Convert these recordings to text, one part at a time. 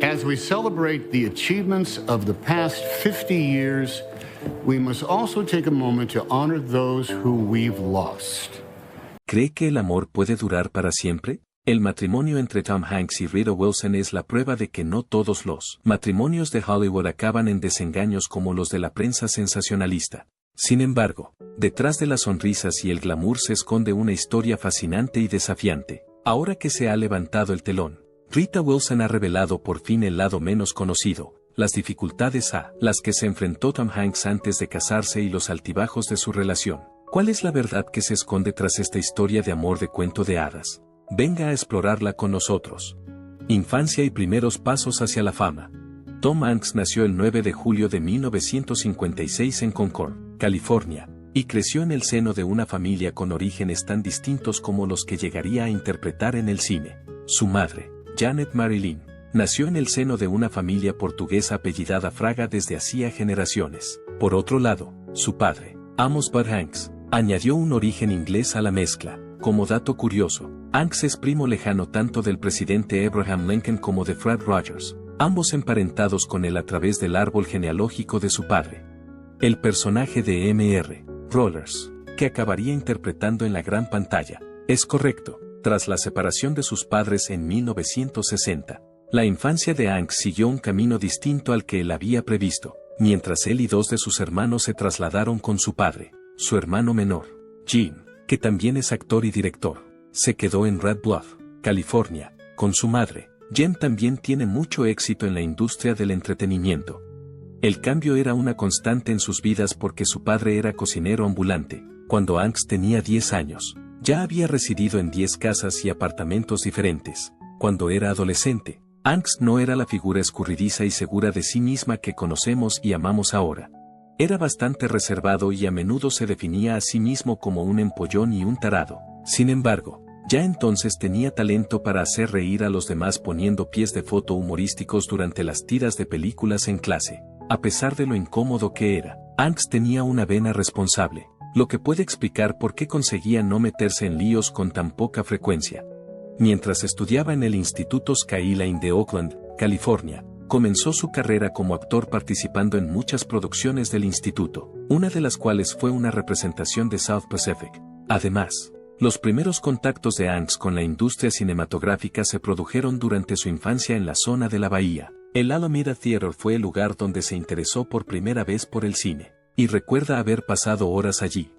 As we celebrate the achievements of the past 50 years, we must also take a moment to honor those who we've lost. ¿Cree que el amor puede durar para siempre? El matrimonio entre Tom Hanks y Rita Wilson es la prueba de que no todos los matrimonios de Hollywood acaban en desengaños como los de la prensa sensacionalista. Sin embargo, detrás de las sonrisas y el glamour se esconde una historia fascinante y desafiante. Ahora que se ha levantado el telón, Rita Wilson ha revelado por fin el lado menos conocido, las dificultades a las que se enfrentó Tom Hanks antes de casarse y los altibajos de su relación. ¿Cuál es la verdad que se esconde tras esta historia de amor de cuento de hadas? Venga a explorarla con nosotros. Infancia y primeros pasos hacia la fama. Tom Hanks nació el 9 de julio de 1956 en Concord, California, y creció en el seno de una familia con orígenes tan distintos como los que llegaría a interpretar en el cine. Su madre, Janet Marilyn, nació en el seno de una familia portuguesa apellidada Fraga desde hacía generaciones. Por otro lado, su padre, Amos Bud Hanks, añadió un origen inglés a la mezcla. Como dato curioso, Hanks es primo lejano tanto del presidente Abraham Lincoln como de Fred Rogers, ambos emparentados con él a través del árbol genealógico de su padre. El personaje de M.R. Rollers, que acabaría interpretando en la gran pantalla, es correcto. Tras la separación de sus padres en 1960, la infancia de Hanks siguió un camino distinto al que él había previsto, mientras él y dos de sus hermanos se trasladaron con su padre. Su hermano menor, Jim, que también es actor y director, se quedó en Red Bluff, California, con su madre. Jem también tiene mucho éxito en la industria del entretenimiento. El cambio era una constante en sus vidas porque su padre era cocinero ambulante. Cuando Hanks tenía 10 años, ya había residido en 10 casas y apartamentos diferentes. Cuando era adolescente, Hanks no era la figura escurridiza y segura de sí misma que conocemos y amamos ahora. Era bastante reservado y a menudo se definía a sí mismo como un empollón y un tarado. Sin embargo, ya entonces tenía talento para hacer reír a los demás poniendo pies de foto humorísticos durante las tiras de películas en clase. A pesar de lo incómodo que era, Hanks tenía una vena responsable, lo que puede explicar por qué conseguía no meterse en líos con tan poca frecuencia. Mientras estudiaba en el Instituto Skyline de Oakland, California, comenzó su carrera como actor participando en muchas producciones del instituto, una de las cuales fue una representación de South Pacific. Además, los primeros contactos de Hanks con la industria cinematográfica se produjeron durante su infancia en la zona de la Bahía. El Alameda Theater fue el lugar donde se interesó por primera vez por el cine, y recuerda haber pasado horas allí.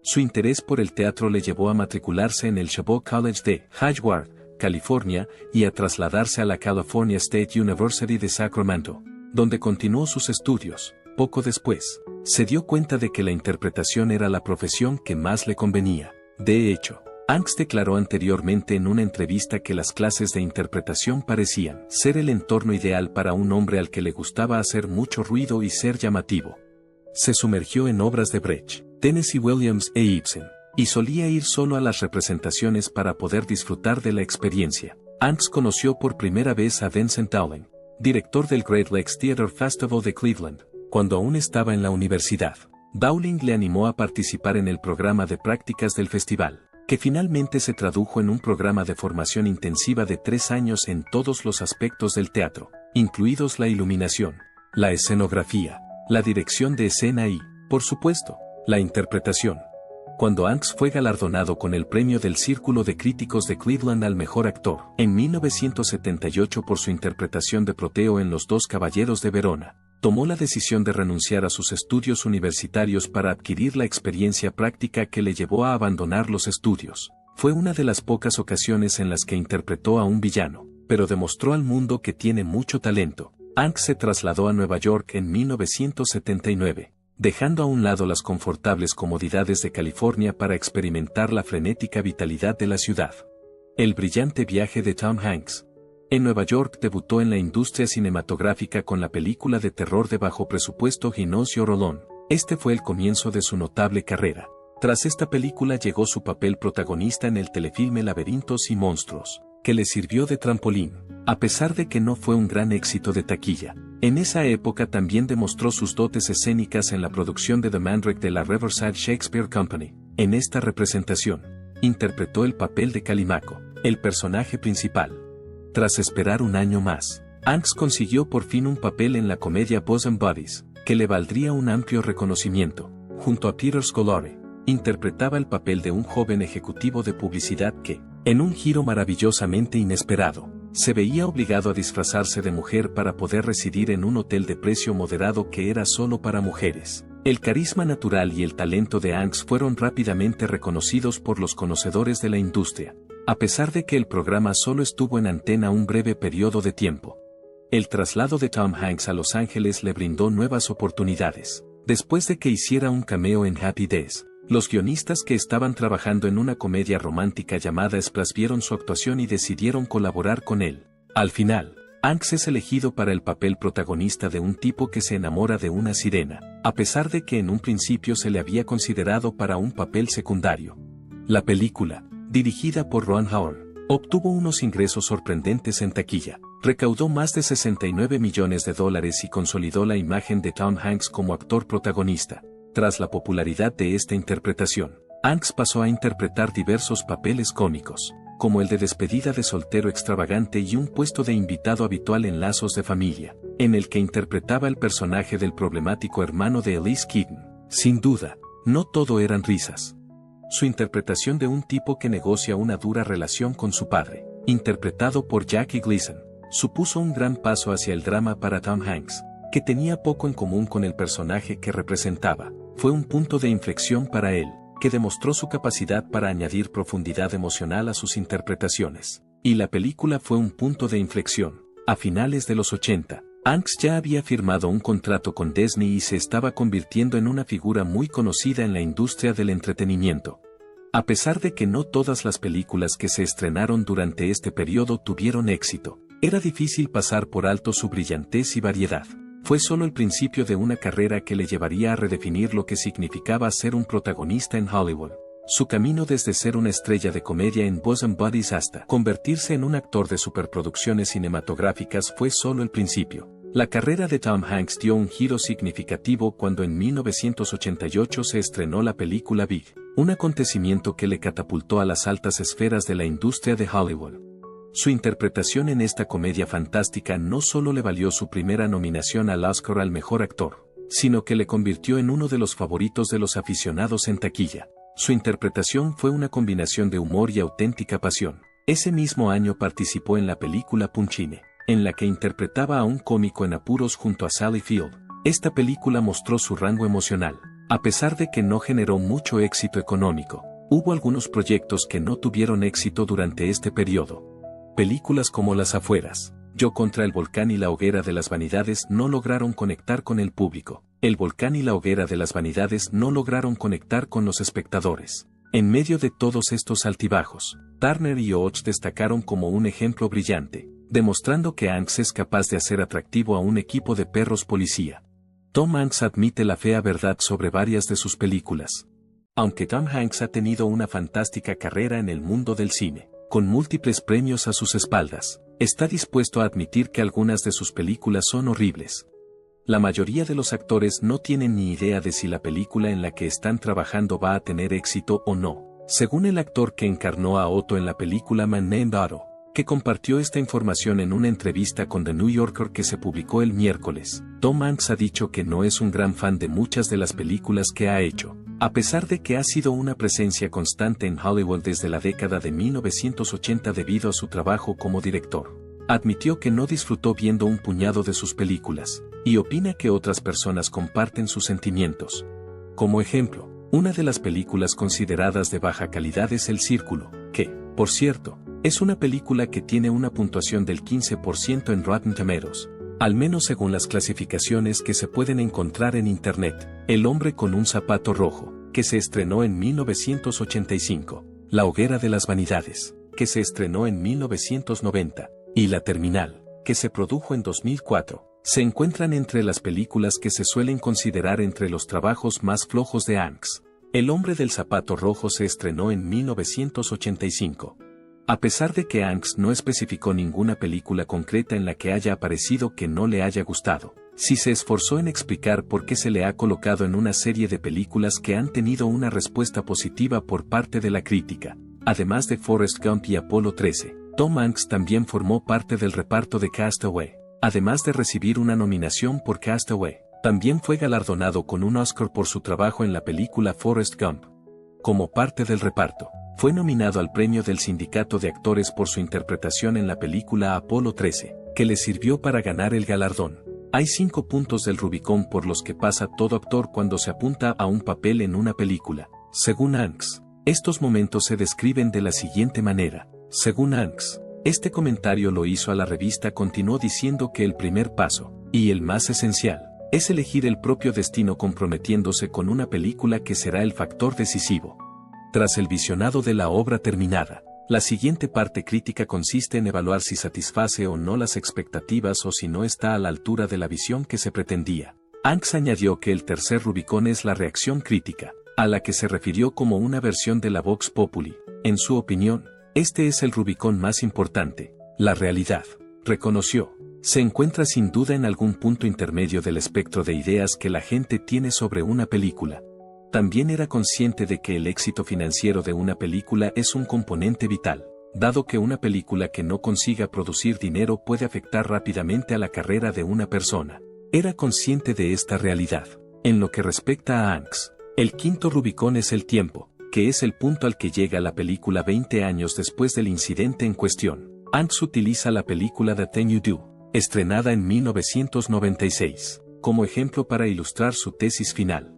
Su interés por el teatro le llevó a matricularse en el Chabot College de Hayward, California, y a trasladarse a la California State University de Sacramento, donde continuó sus estudios. Poco después, se dio cuenta de que la interpretación era la profesión que más le convenía. De hecho, Hanks declaró anteriormente en una entrevista que las clases de interpretación parecían ser el entorno ideal para un hombre al que le gustaba hacer mucho ruido y ser llamativo. Se sumergió en obras de Brecht, Tennessee Williams e Ibsen, y solía ir solo a las representaciones para poder disfrutar de la experiencia. Hanks conoció por primera vez a Vincent Dowling, director del Great Lakes Theater Festival de Cleveland, cuando aún estaba en la universidad. Dowling le animó a participar en el programa de prácticas del festival, que finalmente se tradujo en un programa de formación intensiva de 3 años en todos los aspectos del teatro, incluidos la iluminación, la escenografía, la dirección de escena y, por supuesto, la interpretación. Cuando Hanks fue galardonado con el premio del Círculo de Críticos de Cleveland al mejor actor, en 1978 por su interpretación de Proteo en Los Dos Caballeros de Verona, tomó la decisión de renunciar a sus estudios universitarios para adquirir la experiencia práctica que le llevó a abandonar los estudios. Fue una de las pocas ocasiones en las que interpretó a un villano, pero demostró al mundo que tiene mucho talento. Hanks se trasladó a Nueva York en 1979. Dejando a un lado las confortables comodidades de California para experimentar la frenética vitalidad de la ciudad. El brillante viaje de Tom Hanks. En Nueva York debutó en la industria cinematográfica con la película de terror de bajo presupuesto Ginos Rolón. Este fue el comienzo de su notable carrera. Tras esta película llegó su papel protagonista en el telefilme Laberintos y Monstruos, que le sirvió de trampolín, a pesar de que no fue un gran éxito de taquilla. En esa época también demostró sus dotes escénicas en la producción de The Mandrake de la Riverside Shakespeare Company. En esta representación, interpretó el papel de Calímaco, el personaje principal. Tras esperar un año más, Hanks consiguió por fin un papel en la comedia Bosom Buddies, que le valdría un amplio reconocimiento. Junto a Peter Scolari, interpretaba el papel de un joven ejecutivo de publicidad que, en un giro maravillosamente inesperado, se veía obligado a disfrazarse de mujer para poder residir en un hotel de precio moderado que era solo para mujeres. El carisma natural y el talento de Hanks fueron rápidamente reconocidos por los conocedores de la industria, a pesar de que el programa solo estuvo en antena un breve periodo de tiempo. El traslado de Tom Hanks a Los Ángeles le brindó nuevas oportunidades. Después de que hiciera un cameo en Happy Days, los guionistas que estaban trabajando en una comedia romántica llamada Splash vieron su actuación y decidieron colaborar con él. Al final, Hanks es elegido para el papel protagonista de un tipo que se enamora de una sirena, a pesar de que en un principio se le había considerado para un papel secundario. La película, dirigida por Ron Howard, obtuvo unos ingresos sorprendentes en taquilla, recaudó más de $69 millones y consolidó la imagen de Tom Hanks como actor protagonista. Tras la popularidad de esta interpretación, Hanks pasó a interpretar diversos papeles cómicos, como el de despedida de soltero extravagante y un puesto de invitado habitual en Lazos de Familia, en el que interpretaba el personaje del problemático hermano de Elise Keaton. Sin duda, no todo eran risas. Su interpretación de un tipo que negocia una dura relación con su padre, interpretado por Jackie Gleason, supuso un gran paso hacia el drama para Tom Hanks, que tenía poco en común con el personaje que representaba. Fue un punto de inflexión para él, que demostró su capacidad para añadir profundidad emocional a sus interpretaciones. Y la película fue un punto de inflexión. A finales de los 80, Hanks ya había firmado un contrato con Disney y se estaba convirtiendo en una figura muy conocida en la industria del entretenimiento. A pesar de que no todas las películas que se estrenaron durante este periodo tuvieron éxito, era difícil pasar por alto su brillantez y variedad. Fue solo el principio de una carrera que le llevaría a redefinir lo que significaba ser un protagonista en Hollywood. Su camino desde ser una estrella de comedia en Bosom Buddies hasta convertirse en un actor de superproducciones cinematográficas fue solo el principio. La carrera de Tom Hanks dio un giro significativo cuando en 1988 se estrenó la película Big, un acontecimiento que le catapultó a las altas esferas de la industria de Hollywood. Su interpretación en esta comedia fantástica no solo le valió su primera nominación al Oscar al mejor actor, sino que le convirtió en uno de los favoritos de los aficionados en taquilla. Su interpretación fue una combinación de humor y auténtica pasión. Ese mismo año participó en la película Punchline, en la que interpretaba a un cómico en apuros junto a Sally Field. Esta película mostró su rango emocional. A pesar de que no generó mucho éxito económico, hubo algunos proyectos que no tuvieron éxito durante este periodo. Películas como Las Afueras, Yo contra el volcán y La hoguera de las vanidades no lograron conectar con el público. El volcán y La hoguera de las vanidades no lograron conectar con los espectadores. En medio de todos estos altibajos, Turner y Hooch destacaron como un ejemplo brillante, demostrando que Hanks es capaz de hacer atractivo a un equipo de perros policía. Tom Hanks admite la fea verdad sobre varias de sus películas. Aunque Tom Hanks ha tenido una fantástica carrera en el mundo del cine, con múltiples premios a sus espaldas, está dispuesto a admitir que algunas de sus películas son horribles. La mayoría de los actores no tienen ni idea de si la película en la que están trabajando va a tener éxito o no, según el actor que encarnó a Otto en la película Man Named Otto, que compartió esta información en una entrevista con The New Yorker que se publicó el miércoles. Tom Hanks ha dicho que no es un gran fan de muchas de las películas que ha hecho, a pesar de que ha sido una presencia constante en Hollywood desde la década de 1980 debido a su trabajo como director. Admitió que no disfrutó viendo un puñado de sus películas, y opina que otras personas comparten sus sentimientos. Como ejemplo, una de las películas consideradas de baja calidad es El Círculo, que, por cierto, es una película que tiene una puntuación del 15% en Rotten Tomatoes, al menos según las clasificaciones que se pueden encontrar en Internet. El hombre con un zapato rojo, que se estrenó en 1985, La hoguera de las vanidades, que se estrenó en 1990, y La terminal, que se produjo en 2004, se encuentran entre las películas que se suelen considerar entre los trabajos más flojos de Hanks. El hombre del zapato rojo se estrenó en 1985. A pesar de que Hanks no especificó ninguna película concreta en la que haya aparecido que no le haya gustado, sí se esforzó en explicar por qué se le ha colocado en una serie de películas que han tenido una respuesta positiva por parte de la crítica. Además de Forrest Gump y Apolo 13, Tom Hanks también formó parte del reparto de Castaway, además de recibir una nominación por Castaway. También fue galardonado con un Oscar por su trabajo en la película Forrest Gump. Como parte del reparto, fue nominado al premio del Sindicato de Actores por su interpretación en la película Apolo 13, que le sirvió para ganar el galardón. Hay 5 puntos del Rubicón por los que pasa todo actor cuando se apunta a un papel en una película. Según Hanks, estos momentos se describen de la siguiente manera. Según Hanks, este comentario lo hizo a la revista. Continuó diciendo que el primer paso, y el más esencial, es elegir el propio destino comprometiéndose con una película que será el factor decisivo. Tras el visionado de la obra terminada, la siguiente parte crítica consiste en evaluar si satisface o no las expectativas o si no está a la altura de la visión que se pretendía. Hanks añadió que el tercer Rubicón es la reacción crítica, a la que se refirió como una versión de la Vox Populi. En su opinión, este es el Rubicón más importante. La realidad, reconoció, se encuentra sin duda en algún punto intermedio del espectro de ideas que la gente tiene sobre una película. También era consciente de que el éxito financiero de una película es un componente vital, dado que una película que no consiga producir dinero puede afectar rápidamente a la carrera de una persona. Era consciente de esta realidad. En lo que respecta a Hanks, el quinto Rubicón es el tiempo, que es el punto al que llega la película 20 años después del incidente en cuestión. Hanks utiliza la película The Thing You Do, estrenada en 1996, como ejemplo para ilustrar su tesis final.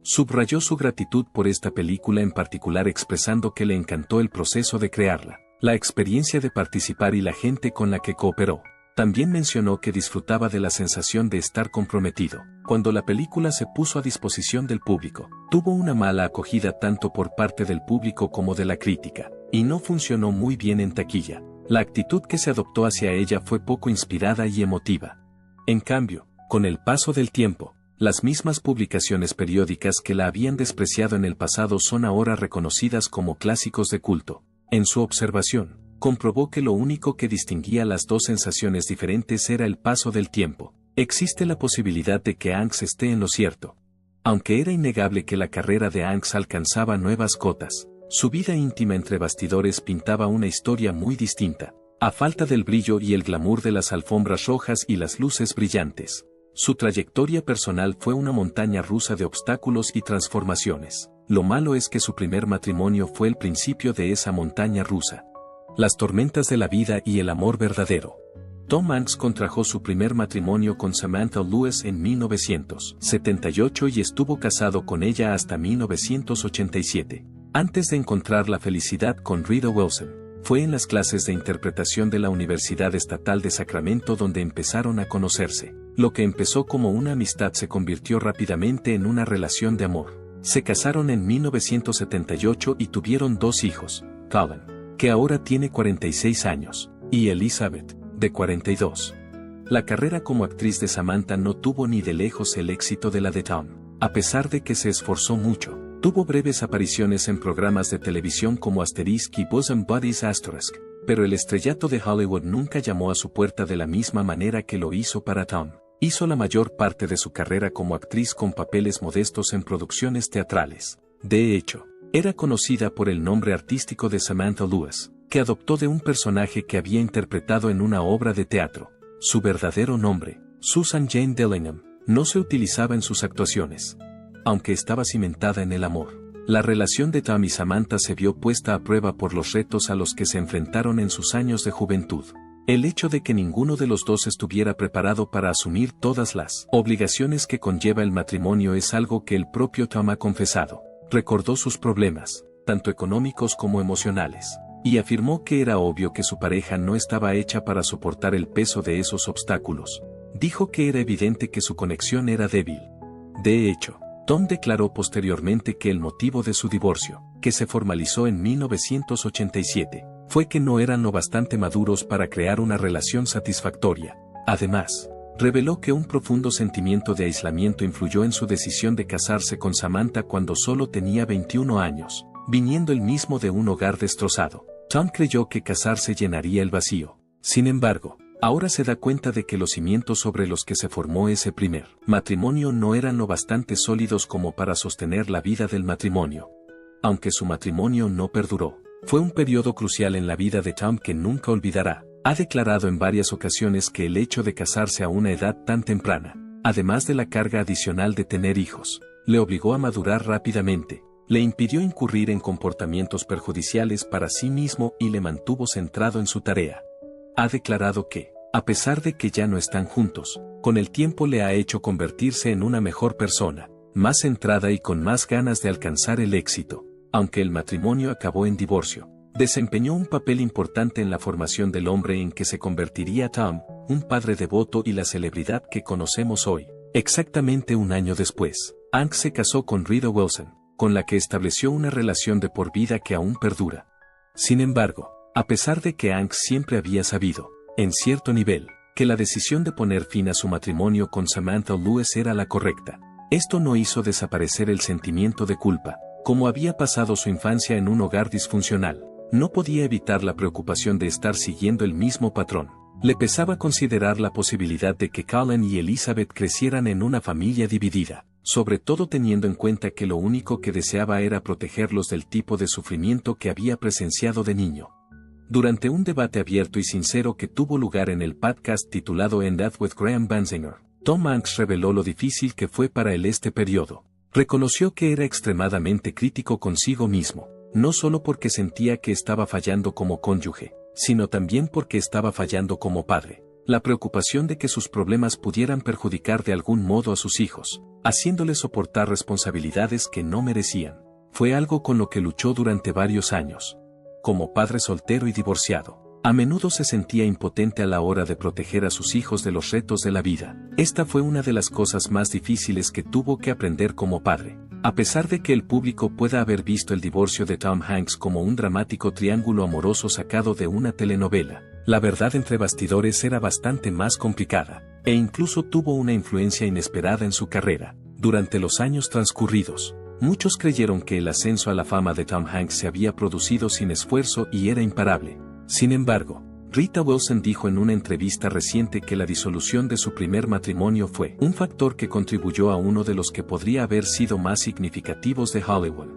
Subrayó su gratitud por esta película en particular expresando que le encantó el proceso de crearla, la experiencia de participar y la gente con la que cooperó. También mencionó que disfrutaba de la sensación de estar comprometido. Cuando la película se puso a disposición del público, tuvo una mala acogida tanto por parte del público como de la crítica, y no funcionó muy bien en taquilla. La actitud que se adoptó hacia ella fue poco inspirada y emotiva. En cambio, con el paso del tiempo, las mismas publicaciones periódicas que la habían despreciado en el pasado son ahora reconocidas como clásicos de culto. En su observación, comprobó que lo único que distinguía las dos sensaciones diferentes era el paso del tiempo. Existe la posibilidad de que Hanks esté en lo cierto. Aunque era innegable que la carrera de Hanks alcanzaba nuevas cotas, su vida íntima entre bastidores pintaba una historia muy distinta. A falta del brillo y el glamour de las alfombras rojas y las luces brillantes, su trayectoria personal fue una montaña rusa de obstáculos y transformaciones. Lo malo es que su primer matrimonio fue el principio de esa montaña rusa. Las tormentas de la vida y el amor verdadero. Tom Hanks contrajo su primer matrimonio con Samantha Lewis en 1978 y estuvo casado con ella hasta 1987. Antes de encontrar la felicidad con Rita Wilson, fue en las clases de interpretación de la Universidad Estatal de Sacramento donde empezaron a conocerse. Lo que empezó como una amistad se convirtió rápidamente en una relación de amor. Se casaron en 1978 y tuvieron 2 hijos, Colin, que ahora tiene 46 años, y Elizabeth, de 42. La carrera como actriz de Samantha no tuvo ni de lejos el éxito de la de Tom, a pesar de que se esforzó mucho. Tuvo breves apariciones en programas de televisión como Asterisk y Bosom Buddies Asterisk, pero el estrellato de Hollywood nunca llamó a su puerta de la misma manera que lo hizo para Tom. Hizo la mayor parte de su carrera como actriz con papeles modestos en producciones teatrales. De hecho, era conocida por el nombre artístico de Samantha Lewis, que adoptó de un personaje que había interpretado en una obra de teatro. Su verdadero nombre, Susan Jane Dillingham, no se utilizaba en sus actuaciones. Aunque estaba cimentada en el amor, la relación de Tom y Samantha se vio puesta a prueba por los retos a los que se enfrentaron en sus años de juventud. El hecho de que ninguno de los dos estuviera preparado para asumir todas las obligaciones que conlleva el matrimonio es algo que el propio Tom ha confesado. Recordó sus problemas, tanto económicos como emocionales, y afirmó que era obvio que su pareja no estaba hecha para soportar el peso de esos obstáculos. Dijo que era evidente que su conexión era débil. De hecho, Tom declaró posteriormente que el motivo de su divorcio, que se formalizó en 1987, fue que no eran lo bastante maduros para crear una relación satisfactoria. Además, reveló que un profundo sentimiento de aislamiento influyó en su decisión de casarse con Samantha cuando solo tenía 21 años, viniendo él mismo de un hogar destrozado. Tom creyó que casarse llenaría el vacío. Sin embargo, ahora se da cuenta de que los cimientos sobre los que se formó ese primer matrimonio no eran lo bastante sólidos como para sostener la vida del matrimonio. Aunque su matrimonio no perduró, fue un periodo crucial en la vida de Tom que nunca olvidará. Ha declarado en varias ocasiones que el hecho de casarse a una edad tan temprana, además de la carga adicional de tener hijos, le obligó a madurar rápidamente, le impidió incurrir en comportamientos perjudiciales para sí mismo y le mantuvo centrado en su tarea. Ha declarado que, a pesar de que ya no están juntos, con el tiempo le ha hecho convertirse en una mejor persona, más centrada y con más ganas de alcanzar el éxito. Aunque el matrimonio acabó en divorcio, desempeñó un papel importante en la formación del hombre en que se convertiría Tom, un padre devoto y la celebridad que conocemos hoy. Exactamente un año después, Hanks se casó con Rita Wilson, con la que estableció una relación de por vida que aún perdura. Sin embargo, a pesar de que Hanks siempre había sabido, en cierto nivel, que la decisión de poner fin a su matrimonio con Samantha Lewis era la correcta, esto no hizo desaparecer el sentimiento de culpa. Como había pasado su infancia en un hogar disfuncional, no podía evitar la preocupación de estar siguiendo el mismo patrón. Le pesaba considerar la posibilidad de que Colin y Elizabeth crecieran en una familia dividida, sobre todo teniendo en cuenta que lo único que deseaba era protegerlos del tipo de sufrimiento que había presenciado de niño. Durante un debate abierto y sincero que tuvo lugar en el podcast titulado In Depth with Graham Bensinger, Tom Hanks reveló lo difícil que fue para él este periodo. Reconoció que era extremadamente crítico consigo mismo, no solo porque sentía que estaba fallando como cónyuge, sino también porque estaba fallando como padre. La preocupación de que sus problemas pudieran perjudicar de algún modo a sus hijos, haciéndoles soportar responsabilidades que no merecían, fue algo con lo que luchó durante varios años. Como padre soltero y divorciado, a menudo se sentía impotente a la hora de proteger a sus hijos de los retos de la vida. Esta fue una de las cosas más difíciles que tuvo que aprender como padre. A pesar de que el público pueda haber visto el divorcio de Tom Hanks como un dramático triángulo amoroso sacado de una telenovela, la verdad entre bastidores era bastante más complicada, e incluso tuvo una influencia inesperada en su carrera. Durante los años transcurridos, muchos creyeron que el ascenso a la fama de Tom Hanks se había producido sin esfuerzo y era imparable. Sin embargo, Rita Wilson dijo en una entrevista reciente que la disolución de su primer matrimonio fue un factor que contribuyó a uno de los que podría haber sido más significativos de Hollywood.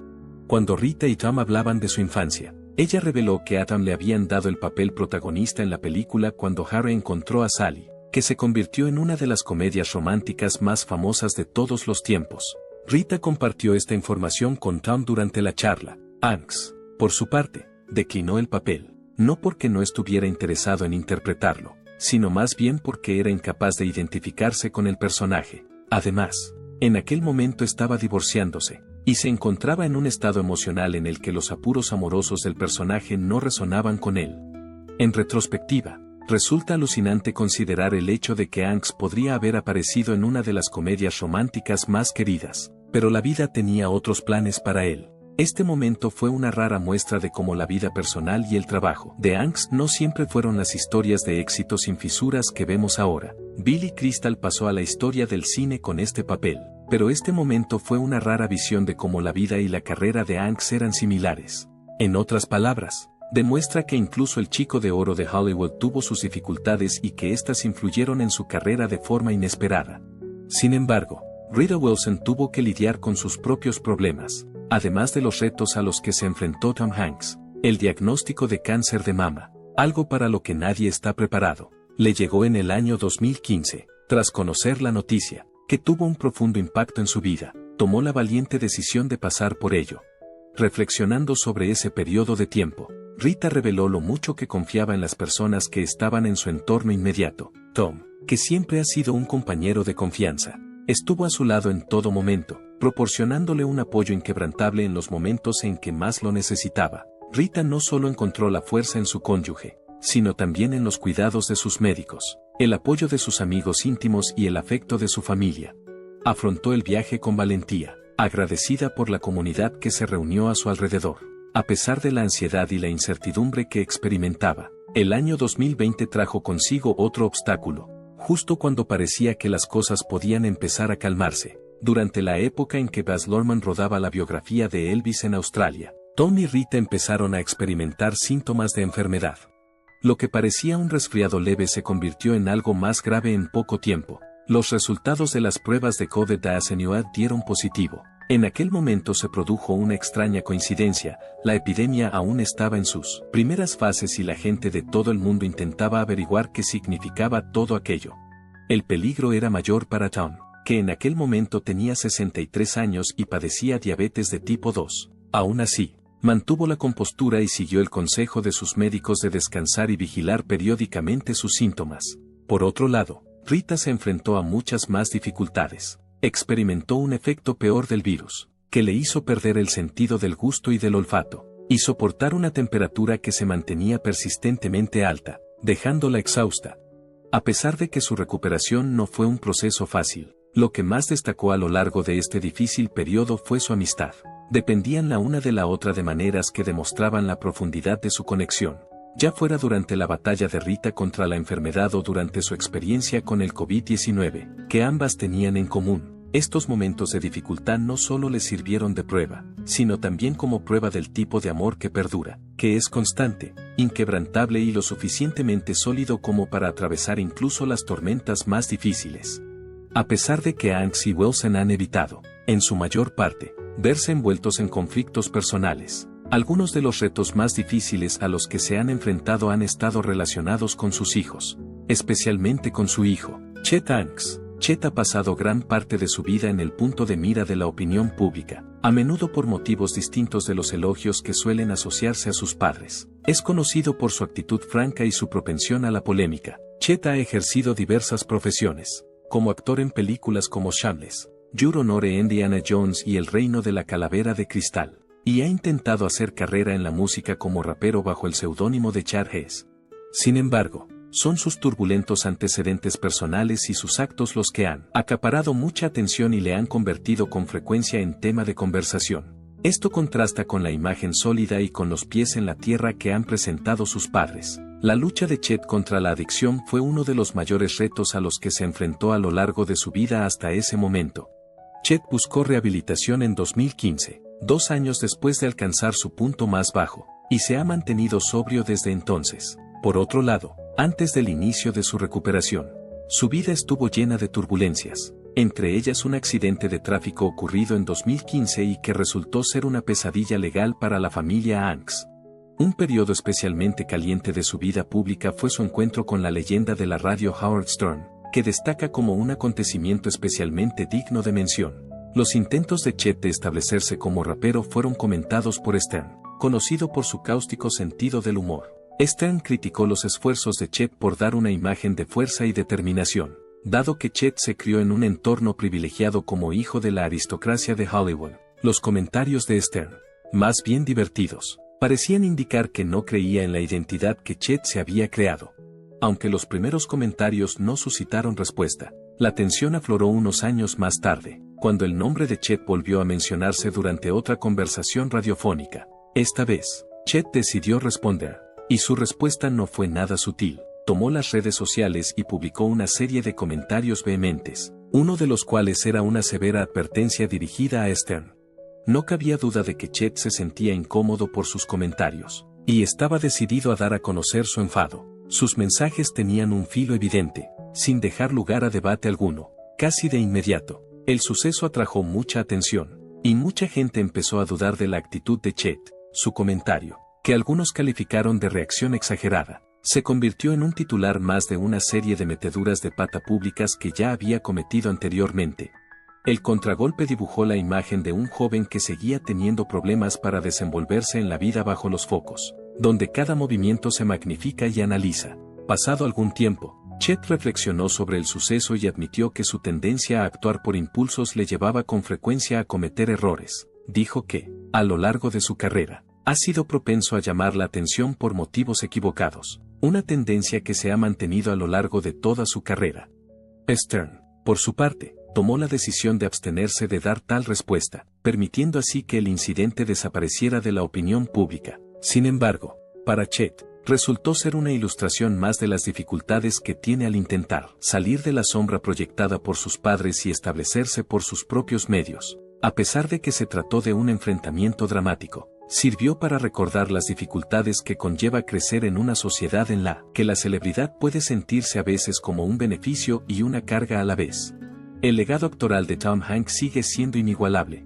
Cuando Rita y Tom hablaban de su infancia, ella reveló que a Tom le habían dado el papel protagonista en la película Cuando Harry encontró a Sally, que se convirtió en una de las comedias románticas más famosas de todos los tiempos. Rita compartió esta información con Tom durante la charla. Hanks, por su parte, declinó el papel. No porque no estuviera interesado en interpretarlo, sino más bien porque era incapaz de identificarse con el personaje. Además, en aquel momento estaba divorciándose, y se encontraba en un estado emocional en el que los apuros amorosos del personaje no resonaban con él. En retrospectiva, resulta alucinante considerar el hecho de que Hanks podría haber aparecido en una de las comedias románticas más queridas, pero la vida tenía otros planes para él. Este momento fue una rara muestra de cómo la vida personal y el trabajo de Hanks no siempre fueron las historias de éxito sin fisuras que vemos ahora. Billy Crystal pasó a la historia del cine con este papel, pero este momento fue una rara visión de cómo la vida y la carrera de Hanks eran similares. En otras palabras, demuestra que incluso el chico de oro de Hollywood tuvo sus dificultades y que éstas influyeron en su carrera de forma inesperada. Sin embargo, Rita Wilson tuvo que lidiar con sus propios problemas. Además de los retos a los que se enfrentó Tom Hanks, el diagnóstico de cáncer de mama, algo para lo que nadie está preparado, le llegó en el año 2015. Tras conocer la noticia, que tuvo un profundo impacto en su vida, tomó la valiente decisión de pasar por ello. Reflexionando sobre ese periodo de tiempo, Rita reveló lo mucho que confiaba en las personas que estaban en su entorno inmediato. Tom, que siempre ha sido un compañero de confianza, estuvo a su lado en todo momento, proporcionándole un apoyo inquebrantable en los momentos en que más lo necesitaba. Rita no solo encontró la fuerza en su cónyuge, sino también en los cuidados de sus médicos, el apoyo de sus amigos íntimos y el afecto de su familia. Afrontó el viaje con valentía, agradecida por la comunidad que se reunió a su alrededor. A pesar de la ansiedad y la incertidumbre que experimentaba, el año 2020 trajo consigo otro obstáculo, justo cuando parecía que las cosas podían empezar a calmarse. Durante la época en que Baz Luhrmann rodaba la biografía de Elvis en Australia, Tom y Rita empezaron a experimentar síntomas de enfermedad. Lo que parecía un resfriado leve se convirtió en algo más grave en poco tiempo. Los resultados de las pruebas de COVID-19 dieron positivo. En aquel momento se produjo una extraña coincidencia, la epidemia aún estaba en sus primeras fases y la gente de todo el mundo intentaba averiguar qué significaba todo aquello. El peligro era mayor para Tom, que en aquel momento tenía 63 años y padecía diabetes de tipo 2. Aún así, mantuvo la compostura y siguió el consejo de sus médicos de descansar y vigilar periódicamente sus síntomas. Por otro lado, Rita se enfrentó a muchas más dificultades. Experimentó un efecto peor del virus, que le hizo perder el sentido del gusto y del olfato, y soportar una temperatura que se mantenía persistentemente alta, dejándola exhausta. A pesar de que su recuperación no fue un proceso fácil, lo que más destacó a lo largo de este difícil periodo fue su amistad. Dependían la una de la otra de maneras que demostraban la profundidad de su conexión, ya fuera durante la batalla de Rita contra la enfermedad o durante su experiencia con el COVID-19, que ambas tenían en común. Estos momentos de dificultad no solo les sirvieron de prueba, sino también como prueba del tipo de amor que perdura, que es constante, inquebrantable y lo suficientemente sólido como para atravesar incluso las tormentas más difíciles. A pesar de que Hanks y Wilson han evitado, en su mayor parte, verse envueltos en conflictos personales, algunos de los retos más difíciles a los que se han enfrentado han estado relacionados con sus hijos, especialmente con su hijo, Chet Hanks. Chet ha pasado gran parte de su vida en el punto de mira de la opinión pública, a menudo por motivos distintos de los elogios que suelen asociarse a sus padres. Es conocido por su actitud franca y su propensión a la polémica. Chet ha ejercido diversas profesiones, como actor en películas como Shameless, Your Honor, Indiana Jones y El Reino de la Calavera de Cristal, y ha intentado hacer carrera en la música como rapero bajo el seudónimo de Chad Hess. Sin embargo, son sus turbulentos antecedentes personales y sus actos los que han acaparado mucha atención y le han convertido con frecuencia en tema de conversación. Esto contrasta con la imagen sólida y con los pies en la tierra que han presentado sus padres. La lucha de Chet contra la adicción fue uno de los mayores retos a los que se enfrentó a lo largo de su vida hasta ese momento. Chet buscó rehabilitación en 2015, 2 años después de alcanzar su punto más bajo, y se ha mantenido sobrio desde entonces. Por otro lado, antes del inicio de su recuperación, su vida estuvo llena de turbulencias, entre ellas un accidente de tráfico ocurrido en 2015 y que resultó ser una pesadilla legal para la familia Hanks. Un periodo especialmente caliente de su vida pública fue su encuentro con la leyenda de la radio Howard Stern, que destaca como un acontecimiento especialmente digno de mención. Los intentos de Chet de establecerse como rapero fueron comentados por Stern, conocido por su cáustico sentido del humor. Stern criticó los esfuerzos de Chet por dar una imagen de fuerza y determinación, dado que Chet se crió en un entorno privilegiado como hijo de la aristocracia de Hollywood. Los comentarios de Stern, más bien divertidos, parecían indicar que no creía en la identidad que Chet se había creado. Aunque los primeros comentarios no suscitaron respuesta, la tensión afloró unos años más tarde, cuando el nombre de Chet volvió a mencionarse durante otra conversación radiofónica. Esta vez, Chet decidió responder. Y su respuesta no fue nada sutil. Tomó las redes sociales y publicó una serie de comentarios vehementes, uno de los cuales era una severa advertencia dirigida a Stern. No cabía duda de que Chet se sentía incómodo por sus comentarios, y estaba decidido a dar a conocer su enfado. Sus mensajes tenían un filo evidente, sin dejar lugar a debate alguno. Casi de inmediato, el suceso atrajo mucha atención, y mucha gente empezó a dudar de la actitud de Chet. Su comentario, que algunos calificaron de reacción exagerada, se convirtió en un titular más de una serie de meteduras de pata públicas que ya había cometido anteriormente. El contragolpe dibujó la imagen de un joven que seguía teniendo problemas para desenvolverse en la vida bajo los focos, donde cada movimiento se magnifica y analiza. Pasado algún tiempo, Chet reflexionó sobre el suceso y admitió que su tendencia a actuar por impulsos le llevaba con frecuencia a cometer errores. Dijo que, a lo largo de su carrera, ha sido propenso a llamar la atención por motivos equivocados, una tendencia que se ha mantenido a lo largo de toda su carrera. Stern, por su parte, tomó la decisión de abstenerse de dar tal respuesta, permitiendo así que el incidente desapareciera de la opinión pública. Sin embargo, para Chet, resultó ser una ilustración más de las dificultades que tiene al intentar salir de la sombra proyectada por sus padres y establecerse por sus propios medios. A pesar de que se trató de un enfrentamiento dramático, sirvió para recordar las dificultades que conlleva crecer en una sociedad en la que la celebridad puede sentirse a veces como un beneficio y una carga a la vez. El legado actoral de Tom Hanks sigue siendo inigualable.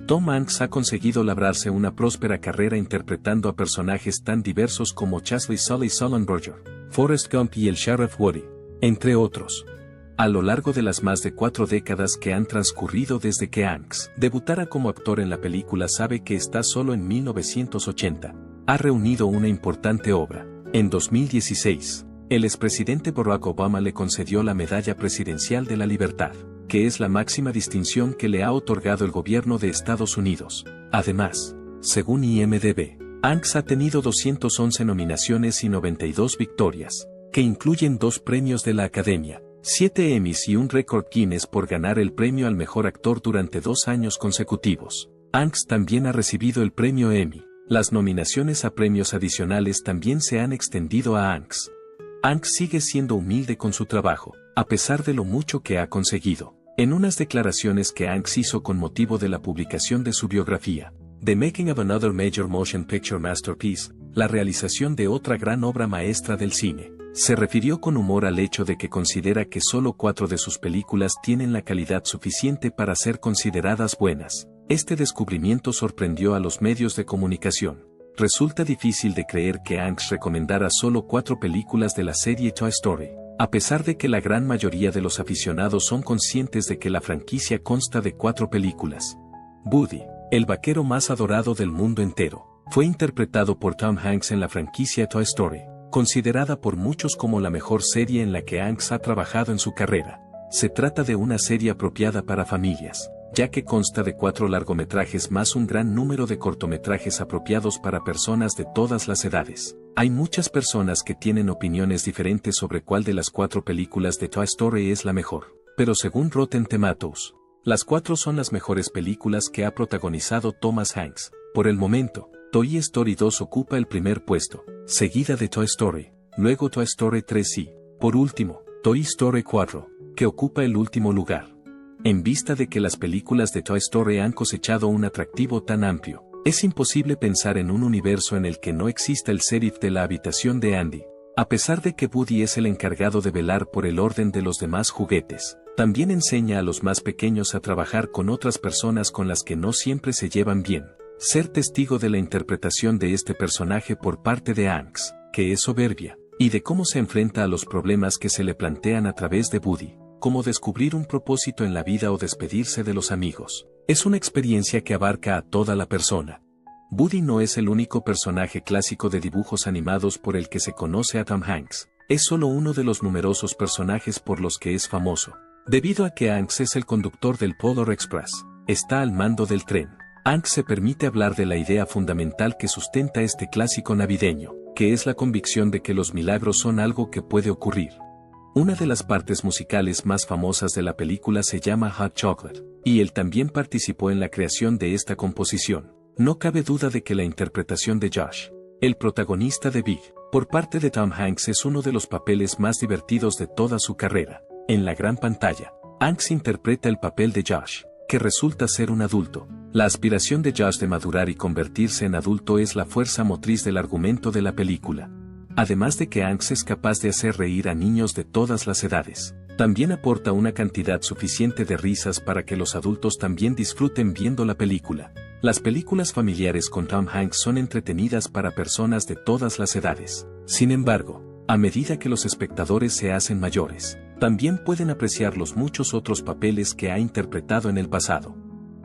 Tom Hanks ha conseguido labrarse una próspera carrera interpretando a personajes tan diversos como Chesley Sully Sullenberger, Forrest Gump y el Sheriff Woody, entre otros. A lo largo de las más de 4 décadas que han transcurrido desde que Hanks debutara como actor en la película sabe que está solo en 1980, ha reunido una importante obra. En 2016, el expresidente Barack Obama le concedió la Medalla Presidencial de la Libertad, que es la máxima distinción que le ha otorgado el gobierno de Estados Unidos. Además, según IMDb, Hanks ha tenido 211 nominaciones y 92 victorias, que incluyen 2 premios de la Academia, 7 Emmys y un récord Guinness por ganar el premio al mejor actor durante 2 años consecutivos. Hanks también ha recibido el premio Emmy. Las nominaciones a premios adicionales también se han extendido a Hanks. Hanks sigue siendo humilde con su trabajo, a pesar de lo mucho que ha conseguido. En unas declaraciones que Hanks hizo con motivo de la publicación de su biografía, The Making of Another Major Motion Picture Masterpiece, la realización de otra gran obra maestra del cine, se refirió con humor al hecho de que considera que solo 4 de sus películas tienen la calidad suficiente para ser consideradas buenas. Este descubrimiento sorprendió a los medios de comunicación. Resulta difícil de creer que Hanks recomendara solo 4 películas de la serie Toy Story, a pesar de que la gran mayoría de los aficionados son conscientes de que la franquicia consta de 4 películas. Woody, el vaquero más adorado del mundo entero, fue interpretado por Tom Hanks en la franquicia Toy Story, considerada por muchos como la mejor serie en la que Hanks ha trabajado en su carrera. Se trata de una serie apropiada para familias, ya que consta de 4 largometrajes más un gran número de cortometrajes apropiados para personas de todas las edades. Hay muchas personas que tienen opiniones diferentes sobre cuál de las 4 películas de Toy Story es la mejor, pero según Rotten Tomatoes, las 4 son las mejores películas que ha protagonizado Thomas Hanks. Por el momento, Toy Story 2 ocupa el primer puesto, seguida de Toy Story, luego Toy Story 3 y, por último, Toy Story 4, que ocupa el último lugar. En vista de que las películas de Toy Story han cosechado un atractivo tan amplio, es imposible pensar en un universo en el que no exista el sheriff de la habitación de Andy. A pesar de que Woody es el encargado de velar por el orden de los demás juguetes, también enseña a los más pequeños a trabajar con otras personas con las que no siempre se llevan bien. Ser testigo de la interpretación de este personaje por parte de Hanks, que es soberbia, y de cómo se enfrenta a los problemas que se le plantean a través de Woody, como descubrir un propósito en la vida o despedirse de los amigos, es una experiencia que abarca a toda la persona. Woody no es el único personaje clásico de dibujos animados por el que se conoce a Tom Hanks, es solo uno de los numerosos personajes por los que es famoso. Debido a que Hanks es el conductor del Polar Express, está al mando del tren. Hanks se permite hablar de la idea fundamental que sustenta este clásico navideño, que es la convicción de que los milagros son algo que puede ocurrir. Una de las partes musicales más famosas de la película se llama Hot Chocolate, y él también participó en la creación de esta composición. No cabe duda de que la interpretación de Josh, el protagonista de Big, por parte de Tom Hanks es uno de los papeles más divertidos de toda su carrera. En la gran pantalla, Hanks interpreta el papel de Josh, que resulta ser un adulto. La aspiración de Josh de madurar y convertirse en adulto es la fuerza motriz del argumento de la película. Además de que Hanks es capaz de hacer reír a niños de todas las edades, también aporta una cantidad suficiente de risas para que los adultos también disfruten viendo la película. Las películas familiares con Tom Hanks son entretenidas para personas de todas las edades. Sin embargo, a medida que los espectadores se hacen mayores, también pueden apreciar los muchos otros papeles que ha interpretado en el pasado.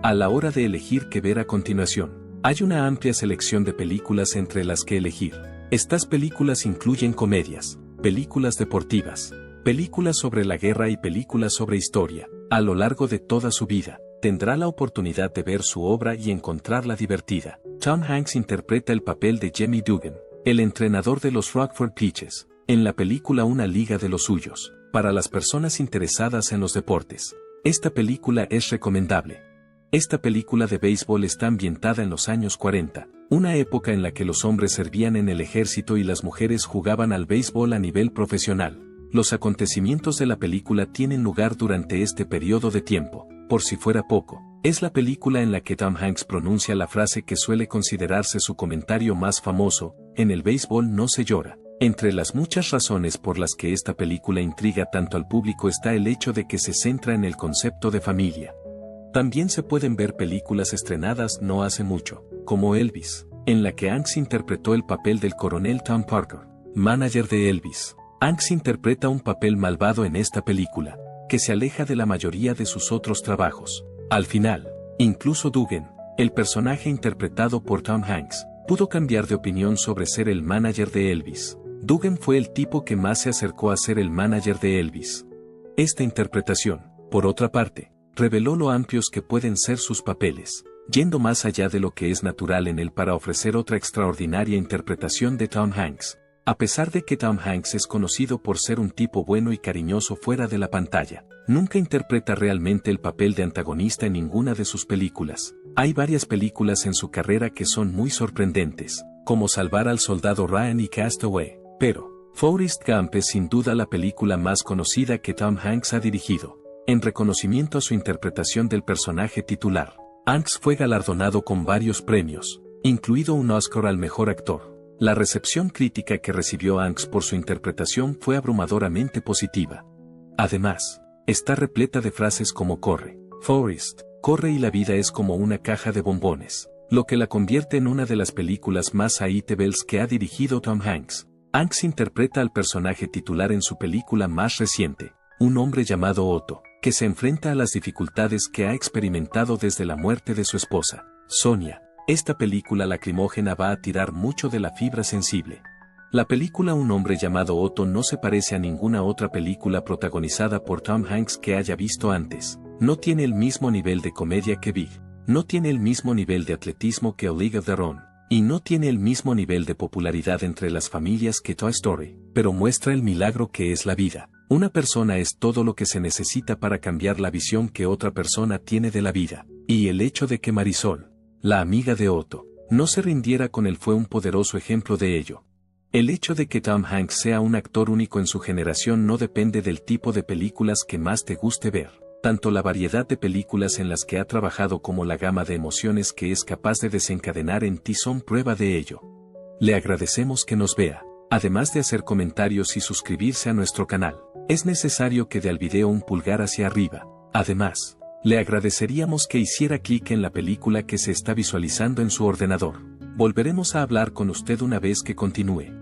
A la hora de elegir qué ver a continuación, hay una amplia selección de películas entre las que elegir. Estas películas incluyen comedias, películas deportivas, películas sobre la guerra y películas sobre historia. A lo largo de toda su vida, tendrá la oportunidad de ver su obra y encontrarla divertida. Tom Hanks interpreta el papel de Jimmy Dugan, el entrenador de los Rockford Peaches, en la película Una Liga de los Suyos. Para las personas interesadas en los deportes, esta película es recomendable. Esta película de béisbol está ambientada en los años 40, una época en la que los hombres servían en el ejército y las mujeres jugaban al béisbol a nivel profesional. Los acontecimientos de la película tienen lugar durante este periodo de tiempo. Por si fuera poco, es la película en la que Tom Hanks pronuncia la frase que suele considerarse su comentario más famoso: en el béisbol no se llora. Entre las muchas razones por las que esta película intriga tanto al público está el hecho de que se centra en el concepto de familia. También se pueden ver películas estrenadas no hace mucho, como Elvis, en la que Hanks interpretó el papel del coronel Tom Parker, manager de Elvis. Hanks interpreta un papel malvado en esta película, que se aleja de la mayoría de sus otros trabajos. Al final, incluso Dugan, el personaje interpretado por Tom Hanks, pudo cambiar de opinión sobre ser el manager de Elvis. Dugan fue el tipo que más se acercó a ser el manager de Elvis. Esta interpretación, por otra parte, reveló lo amplios que pueden ser sus papeles, yendo más allá de lo que es natural en él para ofrecer otra extraordinaria interpretación de Tom Hanks. A pesar de que Tom Hanks es conocido por ser un tipo bueno y cariñoso fuera de la pantalla, nunca interpreta realmente el papel de antagonista en ninguna de sus películas. Hay varias películas en su carrera que son muy sorprendentes, como Salvar al Soldado Ryan y Castaway, pero Forrest Gump es sin duda la película más conocida que Tom Hanks ha dirigido. En reconocimiento a su interpretación del personaje titular, Hanks fue galardonado con varios premios, incluido un Oscar al mejor actor. La recepción crítica que recibió Hanks por su interpretación fue abrumadoramente positiva. Además, está repleta de frases como corre, Forrest, corre y la vida es como una caja de bombones, lo que la convierte en una de las películas más hateables que ha dirigido Tom Hanks. Hanks interpreta al personaje titular en su película más reciente, un hombre llamado Otto, que se enfrenta a las dificultades que ha experimentado desde la muerte de su esposa, Sonia. Esta película lacrimógena va a tirar mucho de la fibra sensible. La película Un hombre llamado Otto no se parece a ninguna otra película protagonizada por Tom Hanks que haya visto antes. No tiene el mismo nivel de comedia que Big, no tiene el mismo nivel de atletismo que A League of Their Own, y no tiene el mismo nivel de popularidad entre las familias que Toy Story, pero muestra el milagro que es la vida. Una persona es todo lo que se necesita para cambiar la visión que otra persona tiene de la vida, y el hecho de que Marisol, la amiga de Otto, no se rindiera con él fue un poderoso ejemplo de ello. El hecho de que Tom Hanks sea un actor único en su generación no depende del tipo de películas que más te guste ver, tanto la variedad de películas en las que ha trabajado como la gama de emociones que es capaz de desencadenar en ti son prueba de ello. Le agradecemos que nos vea, además de hacer comentarios y suscribirse a nuestro canal. Es necesario que dé al video un pulgar hacia arriba. Además, le agradeceríamos que hiciera clic en la película que se está visualizando en su ordenador. Volveremos a hablar con usted una vez que continúe.